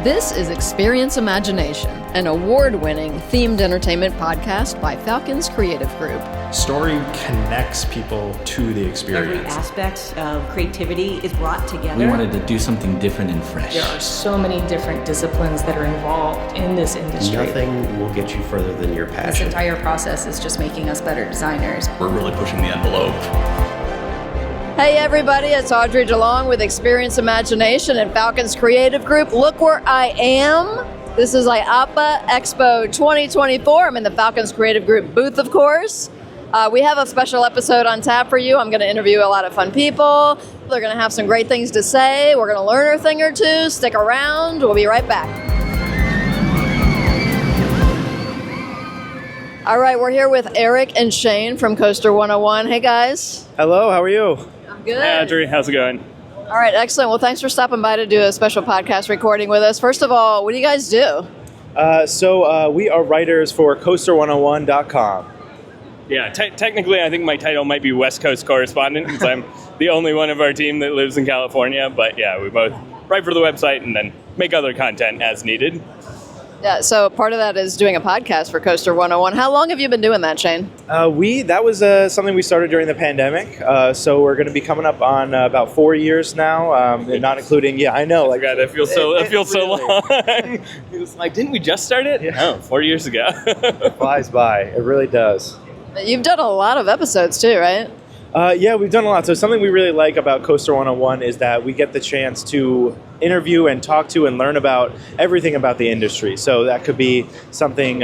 This is Experience Imagination, an award-winning themed entertainment podcast by FALCON'S Creative Group. Story connects people to the experience. Every aspect of creativity is brought together. We wanted to do something different and fresh. There are so many different disciplines that are involved in this industry. Nothing will get you further than your passion. This entire process is just making us better designers. We're really pushing the envelope. Hey everybody, it's Audrey DeLong with Experience Imagination and FALCON'S Creative Group. Look where I am. This is IAAPA Expo 2024. I'm in the FALCON'S Creative Group booth, of course. We have a special episode on tap for you. I'm going to interview a lot of fun people. They're going to have some great things to say. We're going to learn a thing or two. Stick around. We'll be right back. All right, we're here with Eric and Shane from Coaster 101. Hey guys. Hello, how are you? Good. Hey, Audrey, how's it going? All right, excellent. Well, thanks for stopping by to do a special podcast recording with us. First of all, what do you guys do? We are writers for coaster101.com. Yeah, technically I think my title might be West Coast correspondent because I'm the only one of our team that lives in California. But yeah, we both write for the website and then make other content as needed. Yeah, so part of that is doing a podcast for Coaster 101. How long have you been doing that, Shane? That was something we started during the pandemic. So we're going to be coming up on about 4 years now, and not including, I know. Like, God, it feels so really long. It was like, didn't we just start it? Yeah. No, 4 years ago. It flies by. It really does. You've done a lot of episodes too, right? Yeah, we've done a lot. So something we really like about Coaster 101 is that we get the chance to interview and talk to and learn about everything about the industry. So that could be something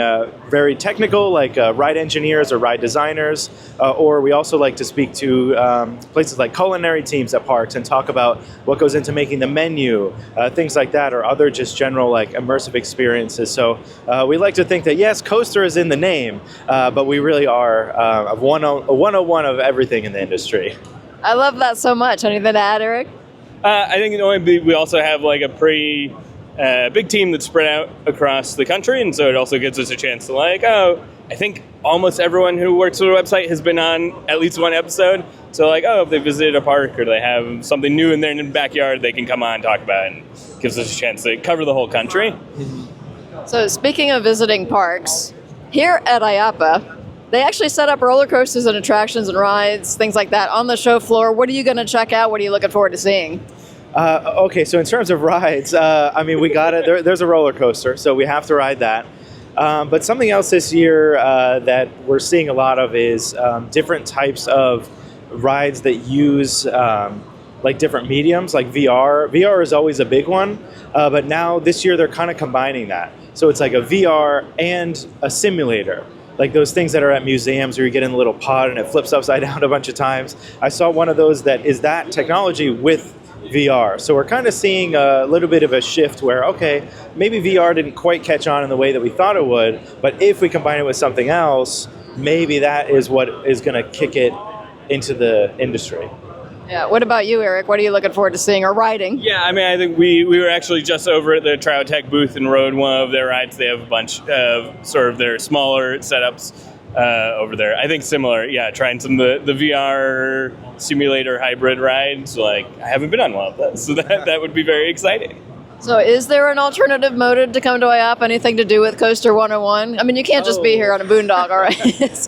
very technical, like ride engineers or ride designers, or we also like to speak to places like culinary teams at parks and talk about what goes into making the menu, things like that, or other just general like immersive experiences. So we like to think that yes, Coaster is in the name, but we really are a 101 of everything in the industry. I love that so much. Anything to add, Eric? I think we also have like a pretty big team that's spread out across the country, and so it also gives us a chance to I think almost everyone who works for the website has been on at least one episode. So if they visited a park or they have something new in their backyard, they can come on and talk about it, and gives us a chance to cover the whole country. So speaking of visiting parks, here at IAAPA, they actually set up roller coasters and attractions and rides, things like that, on the show floor. What are you going to check out? What are you looking forward to seeing? Okay, so in terms of rides, we got it. There's a roller coaster, so we have to ride that. But something else this year that we're seeing a lot of is different types of rides that use like different mediums, like VR. VR is always a big one, but now this year they're kind of combining that. So it's like a VR and a simulator. Like those things that are at museums where you get in a little pod and it flips upside down a bunch of times. I saw one of those that is that technology with VR. So we're kind of seeing a little bit of a shift where, okay, maybe VR didn't quite catch on in the way that we thought it would, but if we combine it with something else, maybe that is what is going to kick it into the industry. Yeah. What about you, Eric? What are you looking forward to seeing or riding? Yeah, I think we were actually just over at the Tech booth and rode one of their rides. They have a bunch of sort of their smaller setups over there. I think similar, trying some of the VR simulator hybrid rides. I haven't been on one of those, so that would be very exciting. So is there an alternative motive to come to IAAPA? Anything to do with Coaster 101? I mean, you can't just be here on a boondoggle, all right? There's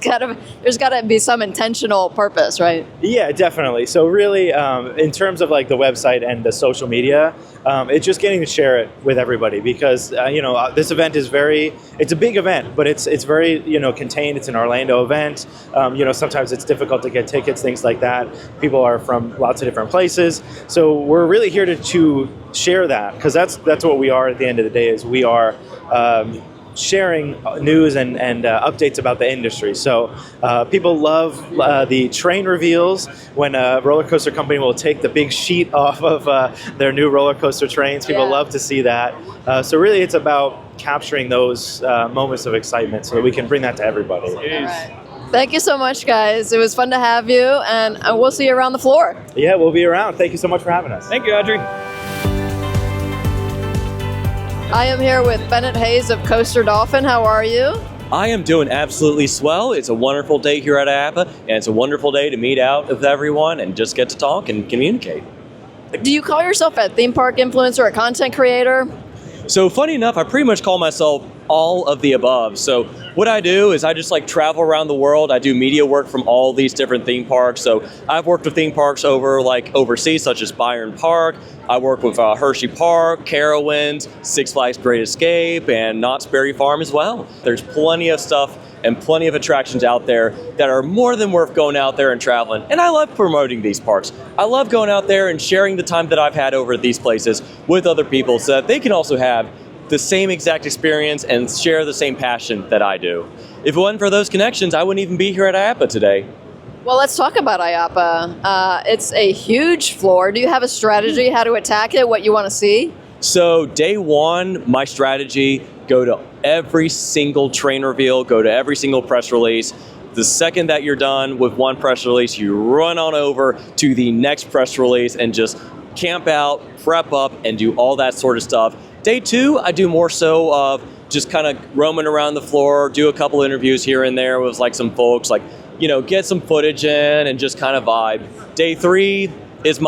got to be some intentional purpose, right? Yeah, definitely. So really, in terms of like the website and the social media, it's just getting to share it with everybody because, this event is it's a big event, but it's very, contained. It's an Orlando event. Sometimes it's difficult to get tickets, things like that. People are from lots of different places. So we're really here to share that because that's what we are at the end of the day is we are sharing news and updates about the industry. So people love the train reveals when a roller coaster company will take the big sheet off of their new roller coaster trains. People love to see that. So really it's about capturing those moments of excitement so that we can bring that to everybody. All right. Thank you so much, guys. It was fun to have you, and we'll see you around the floor. Yeah, we'll be around. Thank you so much for having us. Thank you, Audrey. I am here with Benett Hays of CoasterDolphin. How are you? I am doing absolutely swell. It's a wonderful day here at IAAPA, and it's a wonderful day to meet out with everyone and just get to talk and communicate. Do you call yourself a theme park influencer, a content creator? So funny enough, I pretty much call myself all of the above. So what I do is I just like travel around the world. I do media work from all these different theme parks. So I've worked with theme parks overseas, such as Byron Park. I work with Hershey Park, Carowinds, Six Flags Great Escape, and Knott's Berry Farm as well. There's plenty of stuff and plenty of attractions out there that are more than worth going out there and traveling. And I love promoting these parks. I love going out there and sharing the time that I've had over at these places with other people so that they can also have the same exact experience and share the same passion that I do. If it wasn't for those connections, I wouldn't even be here at IAAPA today. Well, let's talk about IAAPA. It's a huge floor. Do you have a strategy how to attack it, what you want to see? So day one, my strategy, go to every single train reveal, go to every single press release. The second that you're done with one press release, you run on over to the next press release and just camp out, prep up, and do all that sort of stuff. Day two, I do more so of just kind of roaming around the floor, do a couple interviews here and there with like some folks, like, you know, get some footage in and just kind of vibe. Day three is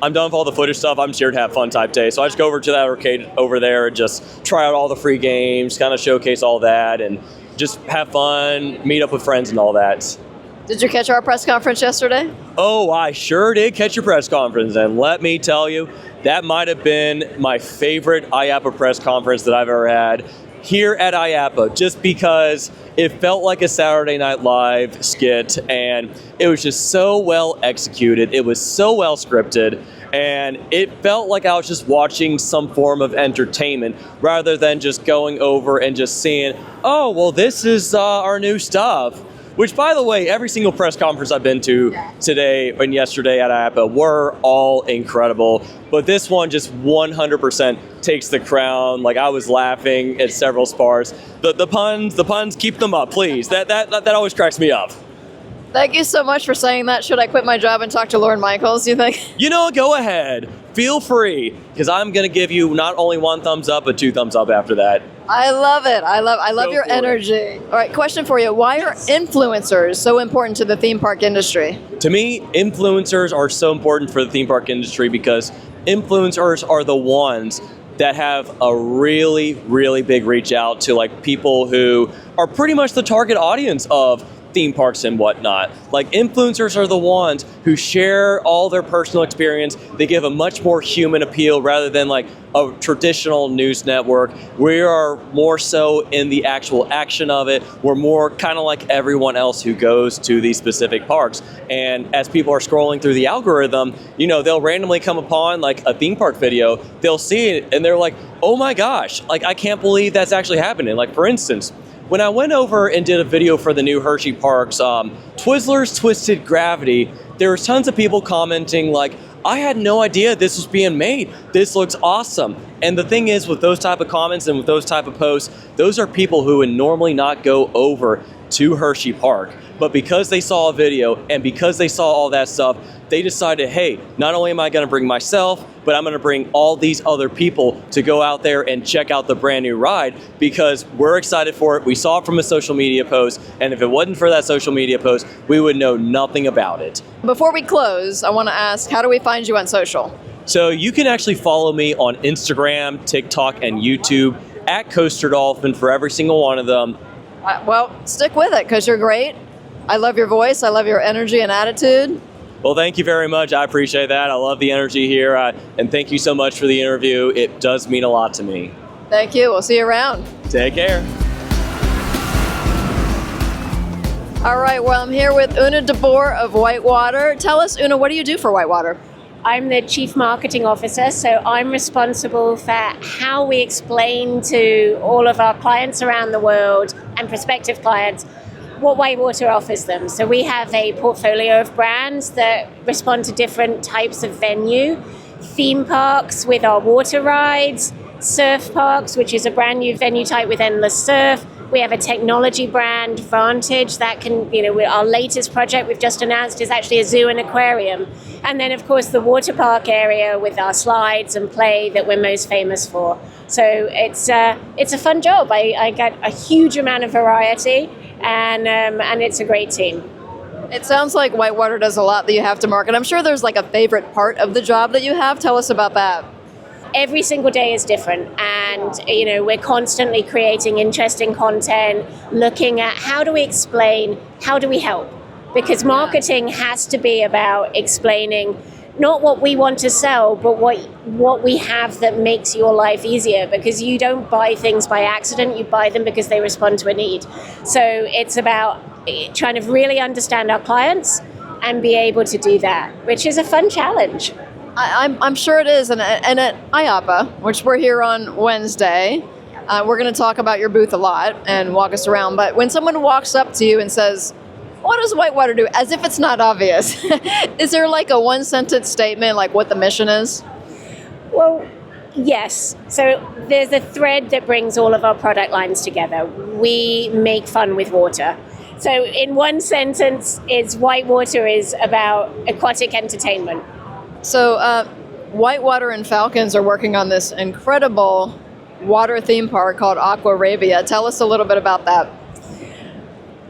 I'm done with all the footage stuff. I'm just here to have fun type day. So I just go over to that arcade over there and just try out all the free games, kind of showcase all that, and just have fun, meet up with friends and all that. Did you catch our press conference yesterday? Oh, I sure did catch your press conference. And let me tell you, that might have been my favorite IAAPA press conference that I've ever had here at IAAPA, just because it felt like a Saturday Night Live skit, and it was just so well executed. It was so well scripted, and it felt like I was just watching some form of entertainment rather than just going over and just seeing, oh, well, this is our new stuff. Which, by the way, every single press conference I've been to today and yesterday at IAAPA were all incredible. But this one just 100% takes the crown. Like, I was laughing at several parts. The puns, keep them up, please. That always cracks me up. Thank you so much for saying that. Should I quit my job and talk to Lorne Michaels, do you think? You know, go ahead. Feel free, because I'm going to give you not only one thumbs up, but two thumbs up after that. I love it. I love your energy. All right, question for you. Why are influencers so important to the theme park industry? To me, influencers are so important for the theme park industry because influencers are the ones that have a really, really big reach out to like people who are pretty much the target audience of theme parks and whatnot. Like, influencers are the ones who share all their personal experience. They give a much more human appeal rather than like a traditional news network. We are more so in the actual action of it. We're more kind of like everyone else who goes to these specific parks. And as people are scrolling through the algorithm, you know, they'll randomly come upon like a theme park video, they'll see it and they're like, oh my gosh, like I can't believe that's actually happening. Like, for instance, when I went over and did a video for the new Hershey Parks, Twizzlers Twisted Gravity, there was tons of people commenting like, I had no idea this was being made. This looks awesome. And the thing is, with those type of comments and with those type of posts, those are people who would normally not go over to Hershey Park. But because they saw a video and because they saw all that stuff, they decided, hey, not only am I going to bring myself, but I'm going to bring all these other people to go out there and check out the brand new ride because we're excited for it. We saw it from a social media post, and if it wasn't for that social media post, we would know nothing about it. Before we close, I want to ask, how do we find you on social? So you can actually follow me on Instagram, TikTok, and YouTube at CoasterDolphin for every single one of them. Well, stick with it because you're great. I love your voice. I love your energy and attitude. Well, thank you very much. I appreciate that. I love the energy here. And thank you so much for the interview. It does mean a lot to me. Thank you. We'll see you around. Take care. All right. Well, I'm here with Una de Boer of Whitewater. Tell us, Una, what do you do for Whitewater? I'm the Chief Marketing Officer, so I'm responsible for how we explain to all of our clients around the world and prospective clients what Whitewater offers them. So we have a portfolio of brands that respond to different types of venue, theme parks with our water rides, surf parks, which is a brand new venue type with endless surf. We have a technology brand, Vantage, that can, our latest project we've just announced is actually a zoo and aquarium. And then, of course, the water park area with our slides and play that we're most famous for. So it's a fun job. I get a huge amount of variety, and it's a great team. It sounds like Whitewater does a lot that you have to market. I'm sure there's like a favorite part of the job that you have. Tell us about that. every single day is different, and we're constantly creating interesting content, looking at how do we explain, how do we help, because marketing has to be about explaining not what we want to sell, but what we have that makes your life easier, because you don't buy things by accident, you buy them because they respond to a need. So it's about trying to really understand our clients and be able to do that, which is a fun challenge. I'm sure it is. And at IAAPA, which we're here on Wednesday, we're going to talk about your booth a lot and walk us around. But when someone walks up to you and says, what does Whitewater do? As if it's not obvious. Is there like a one-sentence statement, like what the mission is? Well, yes. So there's a thread that brings all of our product lines together. We make fun with water. So in one sentence, Whitewater is about aquatic entertainment. So Whitewater and FALCON'S are working on this incredible water theme park called Aquarabia. Tell us a little bit about that.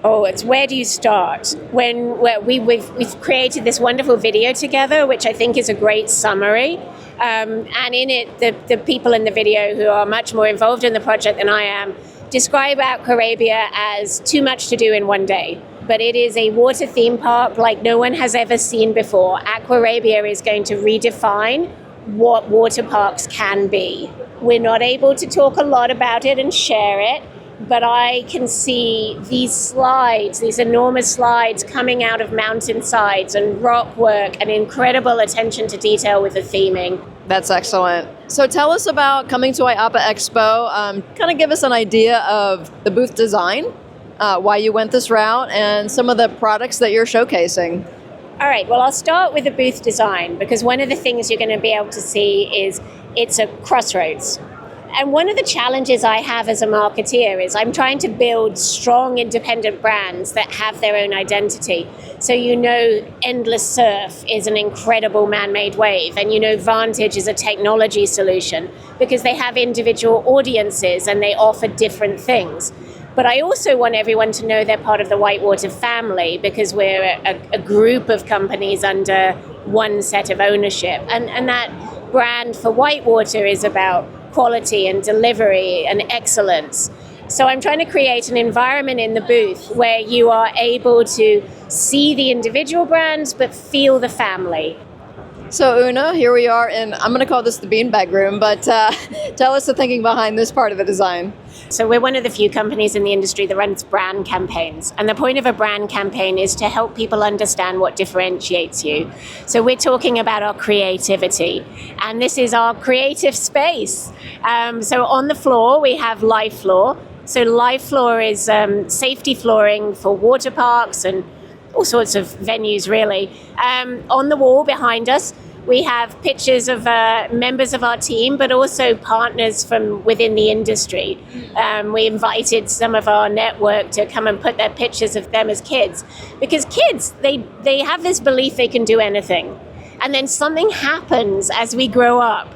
Oh, it's where do you start? We've created this wonderful video together, which I think is a great summary. And in it, the people in the video who are much more involved in the project than I am describe Aquarabia as too much to do in one day. But it is a water theme park like no one has ever seen before. Aquarabia is going to redefine what water parks can be. We're not able to talk a lot about it and share it, but I can see these slides, these enormous slides coming out of mountainsides and rock work and incredible attention to detail with the theming. That's excellent. So tell us about coming to IAAPA Expo. Kind of give us an idea of the booth design, why you went this route, and some of the products that you're showcasing. All right, well, I'll start with the booth design, because one of the things you're going to be able to see is it's a crossroads. And one of the challenges I have as a marketeer is I'm trying to build strong independent brands that have their own identity. So Endless Surf is an incredible man-made wave, and Vantage is a technology solution because they have individual audiences and they offer different things. But I also want everyone to know they're part of the Whitewater family, because we're a group of companies under one set of ownership. And that brand for Whitewater is about quality and delivery and excellence. So I'm trying to create an environment in the booth where you are able to see the individual brands but feel the family. So Una, here we are in, I'm going to call this the beanbag room, but tell us the thinking behind this part of the design. So we're one of the few companies in the industry that runs brand campaigns. And the point of a brand campaign is to help people understand what differentiates you. So we're talking about our creativity. And this is our creative space. So on the floor, we have live floor. So live floor is safety flooring for water parks and all sorts of venues, really. On the wall behind us, we have pictures of members of our team, but also partners from within the industry. We invited some of our network to come and put their pictures of them as kids, because kids, they have this belief they can do anything. And then something happens as we grow up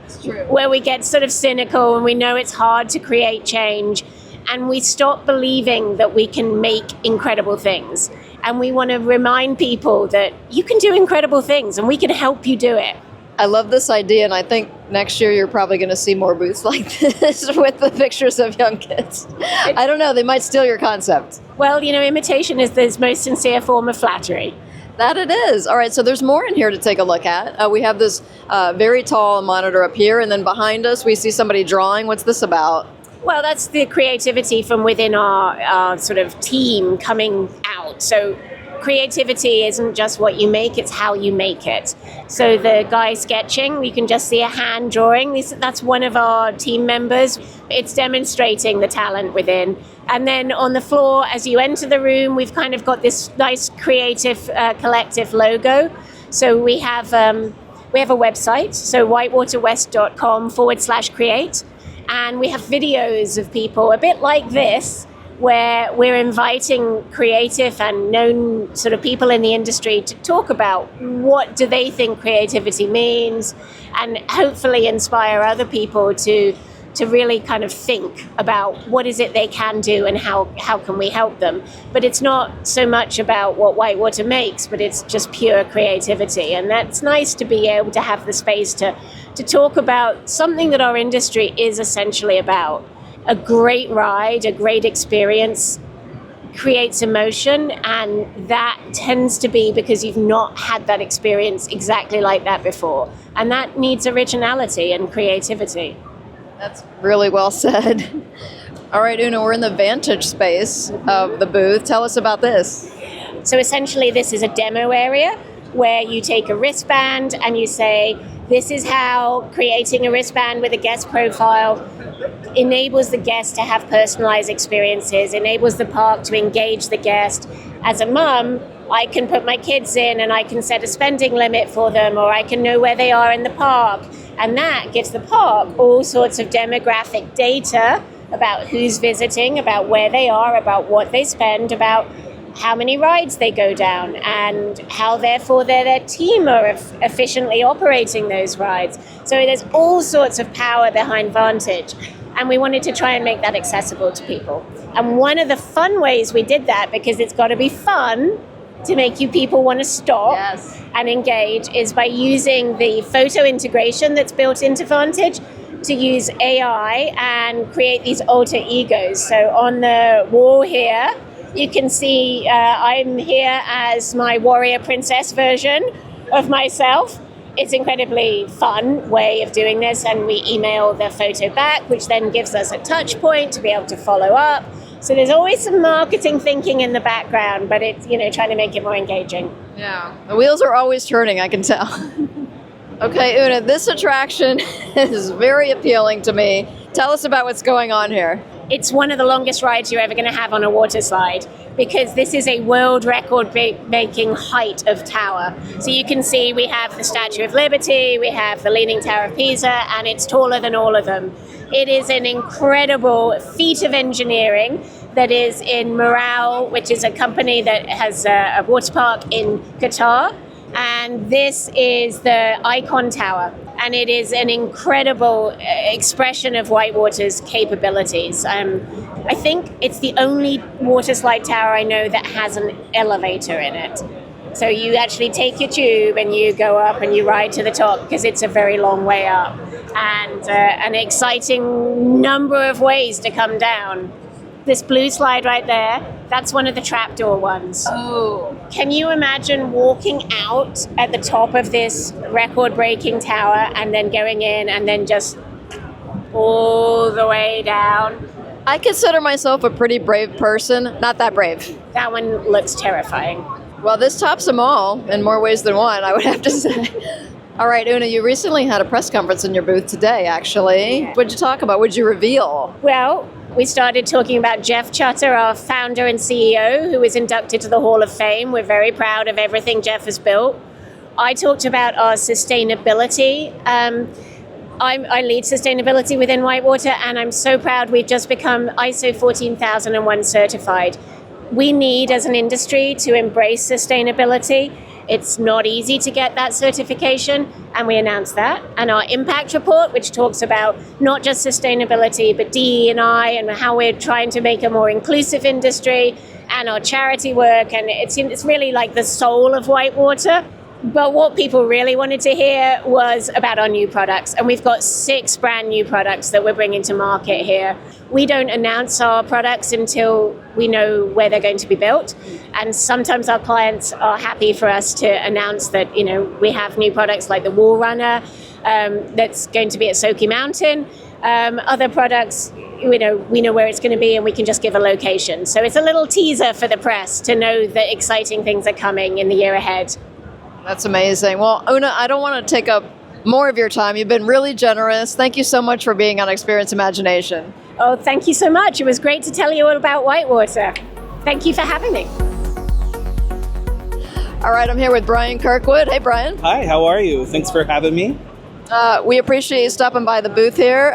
where we get sort of cynical and we know it's hard to create change, and we stop believing that we can make incredible things. And we want to remind people that you can do incredible things and we can help you do it. I love this idea, and I think next year you're probably going to see more booths like this with the pictures of young kids. I don't know, they might steal your concept. Well, imitation is the most sincere form of flattery. That it is. All right, so there's more in here to take a look at. We have this very tall monitor up here, and then behind us we see somebody drawing. What's this about? Well, that's the creativity from within our sort of team coming out. So creativity isn't just what you make, it's how you make it. So the guy sketching, you can just see a hand drawing. That's one of our team members. It's demonstrating the talent within. And then on the floor, as you enter the room, we've kind of got this nice creative collective logo. So we have a website, so whitewaterwest.com/create. And we have videos of people a bit like this, where we're inviting creative and known sort of people in the industry to talk about what do they think creativity means, and hopefully inspire other people to to really kind of think about what is it they can do and how can we help them. But it's not so much about what Whitewater makes, but it's just pure creativity. And that's nice to be able to have the space to talk about something that our industry is essentially about. A great ride, a great experience creates emotion, and that tends to be because you've not had that experience exactly like that before. And that needs originality and creativity. That's really well said. All right, Una, we're in the Vantage space of the booth. Tell us about this. So essentially this is a demo area where you take a wristband and you say, this is how creating a wristband with a guest profile enables the guest to have personalized experiences, enables the park to engage the guest. As a mum, I can put my kids in and I can set a spending limit for them, or I can know where they are in the park. And that gives the park all sorts of demographic data about who's visiting, about where they are, about what they spend, about how many rides they go down, and how therefore their team are efficiently operating those rides. So there's all sorts of power behind Vantage, and we wanted to try and make that accessible to people. And one of the fun ways we did that, because it's got to be fun to make you people want to stop and engage, is by using the photo integration that's built into Vantage to use AI and create these alter egos. So on the wall here, you can see I'm here as my warrior princess version of myself. It's an incredibly fun way of doing this, and we email the photo back, which then gives us a touch point to be able to follow up. So there's always some marketing thinking in the background, but it's, trying to make it more engaging. Yeah, the wheels are always turning, I can tell. Okay, Una, this attraction is very appealing to me. Tell us about what's going on here. It's one of the longest rides you're ever going to have on a water slide, because this is a world record making height of tower. So you can see we have the Statue of Liberty, we have the Leaning Tower of Pisa, and it's taller than all of them. It is an incredible feat of engineering that is in Morale, which is a company that has a water park in Qatar. And this is the Icon Tower, and it is an incredible expression of Whitewater's capabilities. I think it's the only water slide tower I know that has an elevator in it. So you actually take your tube and you go up and you ride to the top, because it's a very long way up, and an exciting number of ways to come down. This blue slide right there, that's one of the trapdoor ones. Oh. Can you imagine walking out at the top of this record-breaking tower and then going in and then just all the way down? I consider myself a pretty brave person. Not that brave. That one looks terrifying. Well, this tops them all in more ways than one, I would have to say. All right, Una, you recently had a press conference in your booth today, actually. What'd you talk about? What'd you reveal? Well, we started talking about Jeff Chutter, our founder and CEO, who was inducted to the Hall of Fame. We're very proud of everything Jeff has built. I talked about our sustainability. I lead sustainability within Whitewater, and I'm so proud we've just become ISO 14001 certified. We need, as an industry, to embrace sustainability. It's not easy to get that certification, and we announced that. And our impact report, which talks about not just sustainability, but DE&I and how we're trying to make a more inclusive industry, and our charity work, and it's really like the soul of Whitewater. But what people really wanted to hear was about our new products. And we've got 6 brand new products that we're bringing to market here. We don't announce our products until we know where they're going to be built. And sometimes our clients are happy for us to announce that, we have new products like the Wall Runner that's going to be at Soki Mountain. Other products, we know where it's going to be, and we can just give a location. So it's a little teaser for the press to know that exciting things are coming in the year ahead. That's amazing. Well, Una, I don't want to take up more of your time. You've been really generous. Thank you so much for being on Experience Imagination. Oh, thank you so much. It was great to tell you all about Whitewater. Thank you for having me. All right, I'm here with Brian Kirkwood. Hey, Brian. Hi, how are you? Thanks for having me. We appreciate you stopping by the booth here.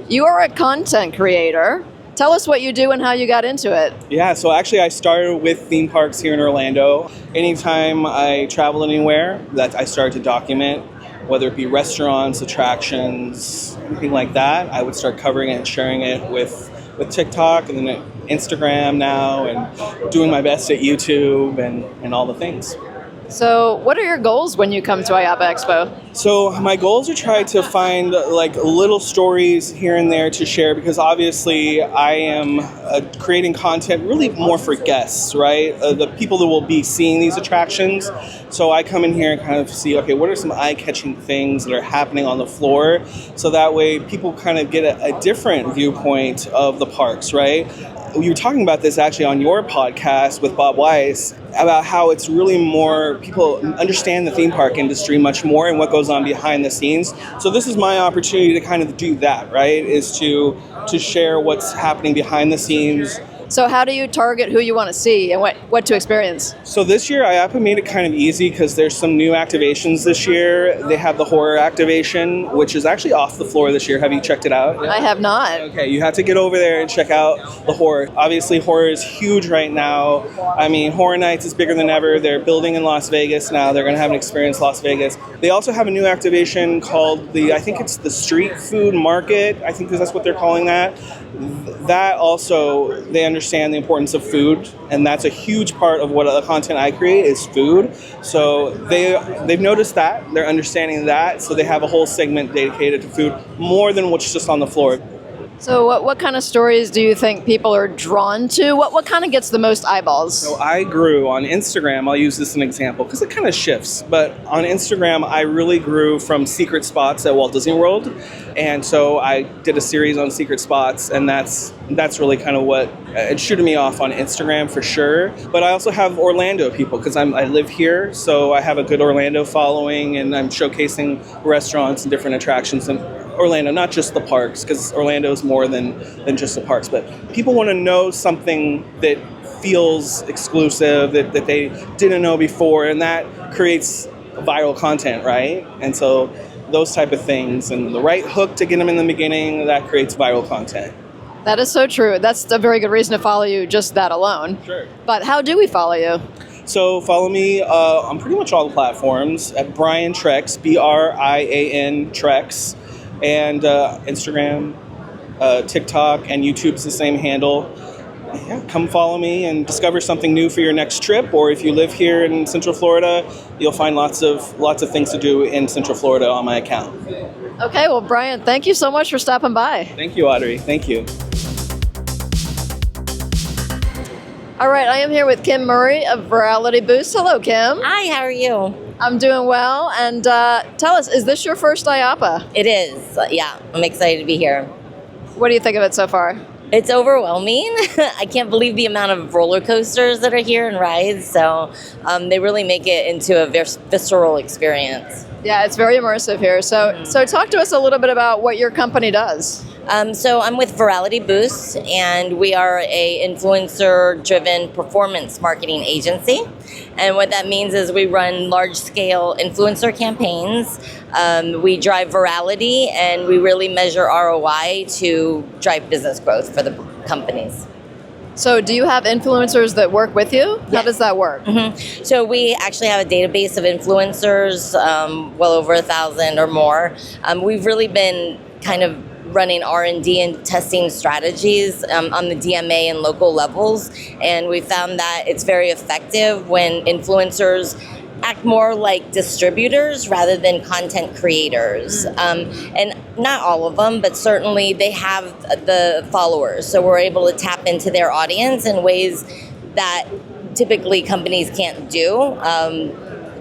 You are a content creator. Tell us what you do and how you got into it. Yeah, so actually I started with theme parks here in Orlando. Anytime I travel anywhere, that I start to document whether it be restaurants, attractions, anything like that. I would start covering it and sharing it with TikTok and then Instagram now, and doing my best at YouTube and all the things. So what are your goals when you come to IAAPA Expo? So my goals are try to find like little stories here and there to share, because obviously I am creating content really more for guests, right? The people that will be seeing these attractions. So I come in here and kind of see, okay, what are some eye-catching things that are happening on the floor? So that way people kind of get a different viewpoint of the parks, right? You were talking about this actually on your podcast with Bob Weiss, about how it's really more, people understand the theme park industry much more and what goes on behind the scenes. So this is my opportunity to kind of do that, right? Is to share what's happening behind the scenes. So how do you target who you want to see and what to experience? So this year, IAAPA made it kind of easy because there's some new activations this year. They have the horror activation, which is actually off the floor this year. Have you checked it out? I have not. Okay, you have to get over there and check out the horror. Obviously, horror is huge right now. I mean, Horror Nights is bigger than ever. They're building in Las Vegas now. They're going to have an experience Las Vegas. They also have a new activation called I think it's the Street Food Market. I think that's what they're calling that. That also, they understand the importance of food, and that's a huge part of what the content I create is food. So they've noticed that, they're understanding that, so they have a whole segment dedicated to food, more than what's just on the floor. So what kind of stories do you think people are drawn to? What kind of gets the most eyeballs? So I grew on Instagram, I'll use this as an example, because it kind of shifts, but on Instagram I really grew from secret spots at Walt Disney World, and so I did a series on secret spots, and that's really kind of what it shooted me off on Instagram for sure. But I also have Orlando people, because I live here, so I have a good Orlando following, and I'm showcasing restaurants and different attractions in Orlando, not just the parks, because Orlando is more than just the parks, but people want to know something that feels exclusive, that they didn't know before, and that creates viral content, right? And so those type of things, and the right hook to get them in the beginning, that creates viral content. That is so true. That's a very good reason to follow you, just that alone. Sure. But how do we follow you? So follow me on pretty much all the platforms at Briantreks, BRIAN Trex, and Instagram, TikTok, and YouTube's the same handle. Yeah, come follow me and discover something new for your next trip. Or if you live here in Central Florida, you'll find lots of things to do in Central Florida on my account. Okay, well, Brian, thank you so much for stopping by. Thank you, Audrey. Thank you. All right, I am here with Kim Murray of Virality Boost. Hello, Kim. Hi, how are you? I'm doing well. And tell us, is this your first IAAPA? It is. Yeah, I'm excited to be here. What do you think of it so far? It's overwhelming. I can't believe the amount of roller coasters that are here and rides. So they really make it into a visceral experience. Yeah, it's very immersive here. So talk to us a little bit about what your company does. So I'm with Virality Boost, and we are a influencer-driven performance marketing agency. And what that means is we run large-scale influencer campaigns. We drive virality, and we really measure ROI to drive business growth for the companies. So do you have influencers that work with you? Yes. How does that work? Mm-hmm. So we actually have a database of influencers, well over 1,000 or more. We've really been kind of running R&D and testing strategies on the DMA and local levels. And we found that it's very effective when influencers act more like distributors rather than content creators. And not all of them, but certainly they have the followers. So we're able to tap into their audience in ways that typically companies can't do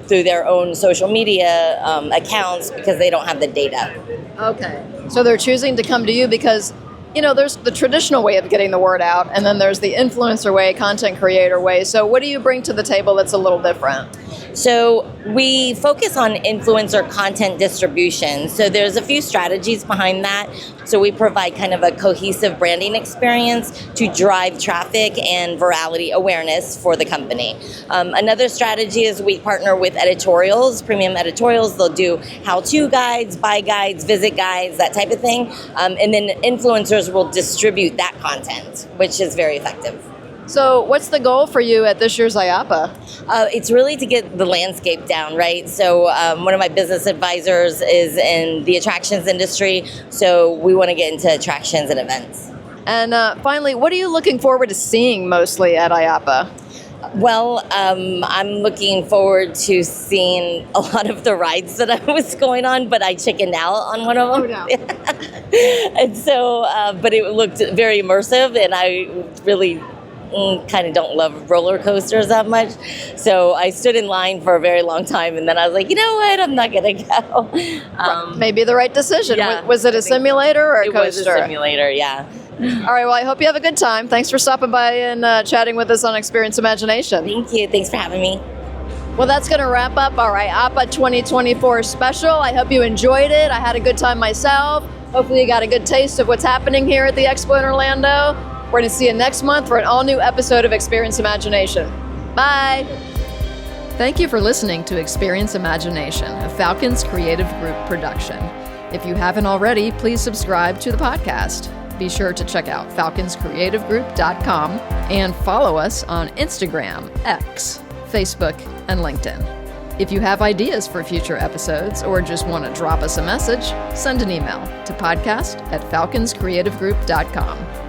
through their own social media accounts because they don't have the data. Okay. So they're choosing to come to you because, you know, there's the traditional way of getting the word out, and then there's the influencer way, content creator way. So what do you bring to the table that's a little different? So we focus on influencer content distribution. So there's a few strategies behind that. So we provide kind of a cohesive branding experience to drive traffic and virality awareness for the company. Another strategy is we partner with editorials, premium editorials. They'll do how-to guides, buy guides, visit guides, that type of thing. And then influencers will distribute that content, which is very effective. So what's the goal for you at this year's IAAPA? It's really to get the landscape down, right? So one of my business advisors is in the attractions industry, so we want to get into attractions and events. And finally, what are you looking forward to seeing mostly at IAAPA? Well, I'm looking forward to seeing a lot of the rides that I was going on, but I chickened out on one of them. Oh, no. And so, but it looked very immersive, and I really kind of don't love roller coasters that much. So I stood in line for a very long time, and then I was like, you know what, I'm not going to go. Maybe the right decision. Yeah, was it a simulator or a it coaster? was a simulator, yeah. All right, well, I hope you have a good time. Thanks for stopping by and chatting with us on Experience Imagination. Thank you. Thanks for having me. Well, that's going to wrap up our IAAPA 2024 special. I hope you enjoyed it. I had a good time myself. Hopefully you got a good taste of what's happening here at the Expo in Orlando. We're going to see you next month for an all-new episode of Experience Imagination. Bye! Thank you for listening to Experience Imagination, a Falcons Creative Group production. If you haven't already, please subscribe to the podcast. Be sure to check out falconscreativegroup.com and follow us on Instagram, X, Facebook, and LinkedIn. If you have ideas for future episodes or just want to drop us a message, send an email to podcast@falconscreativegroup.com.